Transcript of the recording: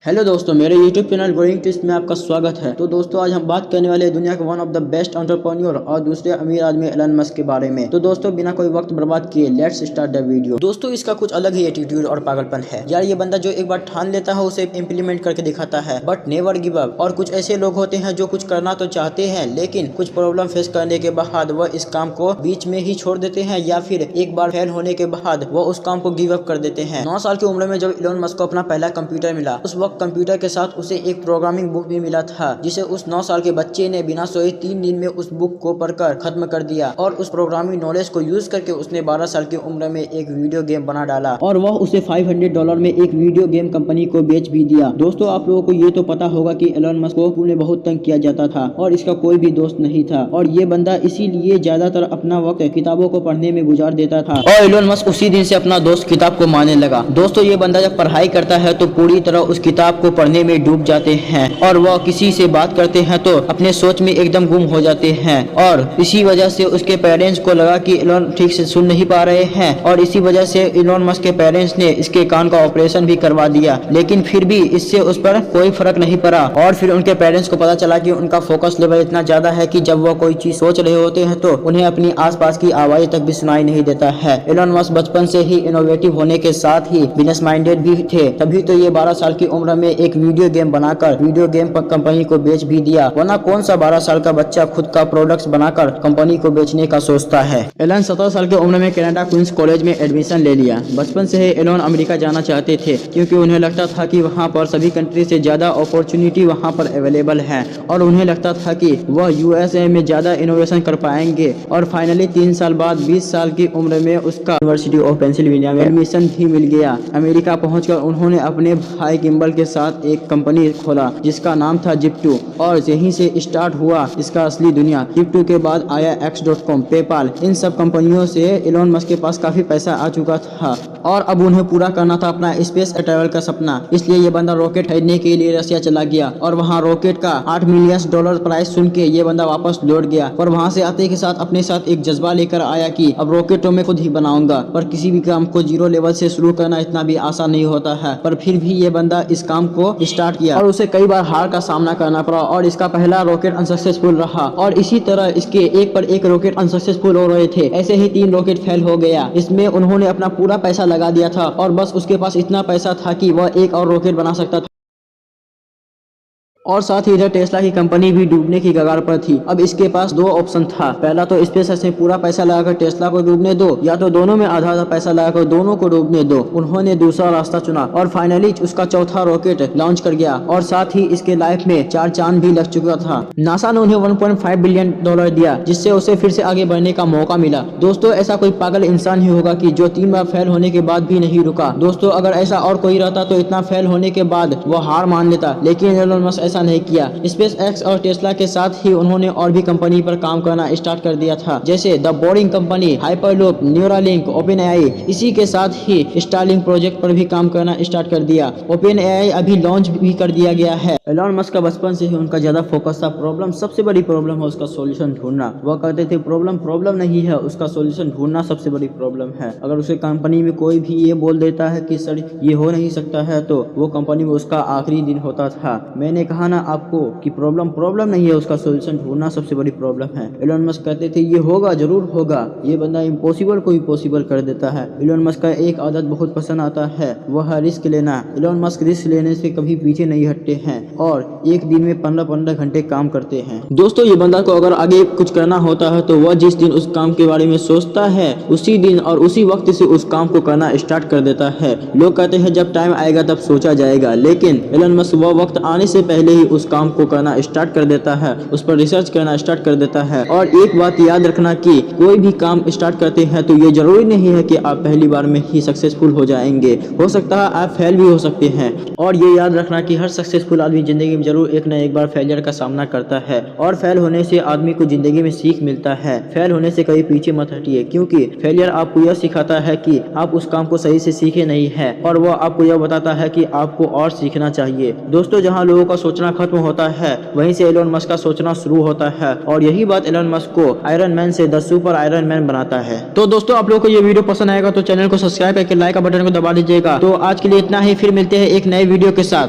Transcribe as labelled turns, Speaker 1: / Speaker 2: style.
Speaker 1: Hello दोस्तों, मेरे YouTube channel growing tips में आपका स्वागत है। तो दोस्तों, आज हम बात करने वाले हैं दुनिया के one of the best entrepreneur और दूसरे अमीर आदमी एलन मस्क के बारे में। तो दोस्तों, बिना कोई वक्त बर्बाद किए लेट्स स्टार्ट द वीडियो। दोस्तों, इसका कुछ अलग ही एटीट्यूड और पागलपन है यार। ये बंदा जो एक बार ठान लेता है उसे इम्प्लीमेंट करके दिखाता है, बट नेवर गिव अप। और कुछ ऐसे लोग होते हैं जो कुछ करना तो चाहते हैं, लेकिन कुछ प्रॉब्लम फेस करने के बाद वह इस काम को बीच में ही छोड़ देते हैं, या फिर एक बार फेल होने के बाद वह उस काम को गिव अप कर देते हैं। 9 साल की उम्र में जब एलन मस्क को अपना पहला कंप्यूटर मिला, उस वक्त कंप्यूटर के साथ उसे एक प्रोग्रामिंग बुक भी मिला था, जिसे उस 9 साल के बच्चे ने बिना सोए 3 दिन में उस बुक को पढ़कर खत्म कर दिया। और उस प्रोग्रामिंग नॉलेज को यूज करके उसने 12 साल की उम्र में एक वीडियो गेम बना डाला, और वह उसे $500 में एक वीडियो गेम कंपनी को बेच भी दिया। दोस्तों, आप लोगों को ये तो पता होगा कि एलन मस्क को स्कूल में बहुत तंग किया जाता था और इसका कोई भी दोस्त नहीं था, और ये बंदा इसीलिए ज्यादातर अपना वक्त किताबों को पढ़ने में गुजार देता था। और एलन मस्क उसी दिन से अपना दोस्त किताब को मानने लगा। दोस्तों, ये बंदा जब पढ़ाई करता है तो पूरी तरह उस किताब को पढ़ने में डूब जाते हैं, और वह किसी से बात करते हैं तो अपने सोच में एकदम गुम हो जाते हैं। और इसी वजह से उसके पेरेंट्स को लगा कि एलन ठीक से सुन नहीं पा रहे हैं, और इसी वजह से एलन मस्क के पेरेंट्स ने इसके कान का ऑपरेशन भी करवा दिया, लेकिन फिर भी इससे उस पर कोई फर्क नहीं पड़ा। और फिर उनके पेरेंट्स को पता चला कि उनका फोकस लेवल इतना ज्यादा है कि जब वह कोई चीज सोच रहे होते हैं तो उन्हें अपनी आसपास की आवाज तक भी सुनाई नहीं देता है। एलन मस्क बचपन से ही इनोवेटिव होने के साथ ही बिजनेस माइंडेड भी थे, तभी तो ये 12 साल की उम्र में एक वीडियो गेम बनाकर वीडियो गेम पर कंपनी को बेच भी दिया, वरना कौन सा 12 साल का बच्चा खुद का प्रोडक्ट्स बनाकर कंपनी को बेचने का सोचता है। एलन 17 साल की उम्र में कनाडा क्वींस कॉलेज में एडमिशन ले लिया। बचपन से ही एलन अमेरिका जाना चाहते थे, क्योंकि उन्हें लगता था कि वहां पर सभी कंट्री से ज्यादा अपॉर्चुनिटी वहां पर अवेलेबल है, और उन्हें लगता था कि वह यूएसए में ज्यादा इनोवेशन कर पाएंगे। और फाइनली 3 साल बाद 20 साल की उम्र में उसका यूनिवर्सिटी ऑफ पेंसिल्वेनिया में एडमिशन भी मिल गया। अमेरिका पहुंचकर उन्होंने अपने भाई किम्बल के साथ एक कंपनी खोला जिसका नाम था जिप्टू, और यहीं से स्टार्ट हुआ इसका असली दुनिया। जिप्टू के बाद आया X.com, पेपाल। इन सब कंपनियों से एलन मस्क के पास काफी पैसा आ चुका था, और अब उन्हें पूरा करना था अपना स्पेस ट्रैवल का सपना। इसलिए ये बंदा रॉकेट खरीदने के लिए रशिया चला गया, और वहाँ रॉकेट का $8 मिलियन प्राइस सुन के ये बंदा वापस लौट गया। पर वहाँ से आते के साथ अपने साथ एक जज्बा लेकर आया कि अब रॉकेट तो मैं खुद ही बनाऊंगा। पर किसी भी काम को 0 लेवल से शुरू करना इतना भी आसान नहीं होता है, पर फिर भी ये बंदा इस काम को स्टार्ट किया, और उसे कई बार हार का सामना करना पड़ा, और इसका पहला रॉकेट अनसक्सेसफुल रहा, और इसी तरह इसके एक पर एक रॉकेट अनसक्सेसफुल हो रहे थे। ऐसे ही 3 रॉकेट फेल हो गया। इसमें उन्होंने अपना पूरा पैसा लगा दिया था, और बस उसके पास इतना पैसा था कि वह एक और रॉकेट बना सकता था। और साथ ही इधर टेस्ला की कंपनी भी डूबने की कगार पर थी। अब इसके पास 2 ऑप्शन था, पहला तो स्पेस में पूरा पैसा लगाकर टेस्ला को डूबने दो, या तो दोनों में आधा आधा पैसा लगाकर दोनों को डूबने दो। उन्होंने दूसरा रास्ता चुना, और फाइनली उसका चौथा रॉकेट लॉन्च कर गया, और साथ ही इसके लाइफ में 4 चांद भी लग चुका था। नासा ने उन्हें $1.5 बिलियन दिया, जिससे उसे फिर से आगे बढ़ने का मौका मिला। दोस्तों, ऐसा कोई पागल इंसान ही होगा कि जो 3 बार फेल होने के बाद भी नहीं रुका। दोस्तों, अगर ऐसा और कोई रहता तो इतना फेल होने के बाद वो हार मान लेता, लेकिन एलन मस्क ऐसा नहीं किया। स्पेस एक्स और टेस्ला के साथ ही उन्होंने और भी कंपनी पर काम करना स्टार्ट कर दिया था, जैसे the boring company, hyperloop, Neuralink, OpenAI. इसी के साथ ही स्टारलिंक प्रोजेक्ट पर भी काम करना स्टार्ट कर दिया। ओपनएआई अभी लॉन्च भी कर दिया गया है। एलन मस्क का बचपन से ही उनका ज्यादा फोकस था प्रॉब्लम, सबसे बड़ी प्रॉब्लम है उसका सोल्यूशन ढूंढना। वह कहते थे प्रॉब्लम नहीं है, उसका सोल्यूशन ढूंढना सबसे बड़ी प्रॉब्लम है। अगर उसे कंपनी में कोई भी ये बोल देता है कि सर ये हो नहीं सकता है, तो वो कंपनी में उसका आखिरी दिन होता था। मैंने कहा ना आपको कि प्रॉब्लम नहीं है, उसका सोल्यूशन ढूंढना सबसे बड़ी प्रॉब्लम है। एलन मस्क कहते थे ये होगा, जरूर होगा। ये बंदा इम्पॉसिबल को भी पॉसिबल कर देता है। एलन मस्क का एक आदत बहुत पसंद आता है, वह है रिस्क लेना। एलन मस्क रिस्क लेने से कभी पीछे नहीं हटते हैं, और एक दिन में 15-15 घंटे काम करते हैं। दोस्तों, ये बंदा को अगर आगे कुछ करना होता है तो वह जिस दिन उस काम के बारे में सोचता है, उसी दिन और उसी वक्त से उस काम को करना स्टार्ट कर देता है। लोग कहते हैं जब टाइम आएगा तब सोचा जाएगा, लेकिन एलन मस्क वह वक्त आने से पहले ही उस काम को करना स्टार्ट कर देता है, उस पर रिसर्च करना स्टार्ट कर देता है। और एक बात याद रखना कि कोई भी काम स्टार्ट करते हैं तो ये जरूरी नहीं है कि आप पहली बार में ही सक्सेसफुल हो जाएंगे, हो सकता है आप फेल भी हो सकते हैं। और ये याद रखना कि हर सक्सेसफुल आदमी जिंदगी में जरूर एक न एक बार फेलियर का सामना करता है, और फेल होने से आदमी को जिंदगी में सीख मिलता है। फेल होने से कभी पीछे मत हटिए, क्योंकि फेलियर आपको यह सिखाता है कि आप उस काम को सही से सीखे नहीं है, और वह आपको यह बताता है कि आपको और सीखना चाहिए। दोस्तों, जहाँ लोगों का सोचना खत्म होता है वहीं से एलन मस्क का सोचना शुरू होता है, और यही बात एलन मस्क को आयरन मैन से द सुपर आयरन मैन बनाता है। तो दोस्तों, आप लोगों को ये वीडियो पसंद आएगा तो चैनल को सब्सक्राइब करके लाइक का बटन को दबा दीजिएगा। तो आज के लिए इतना ही, फिर मिलते हैं एक नए वीडियो के साथ।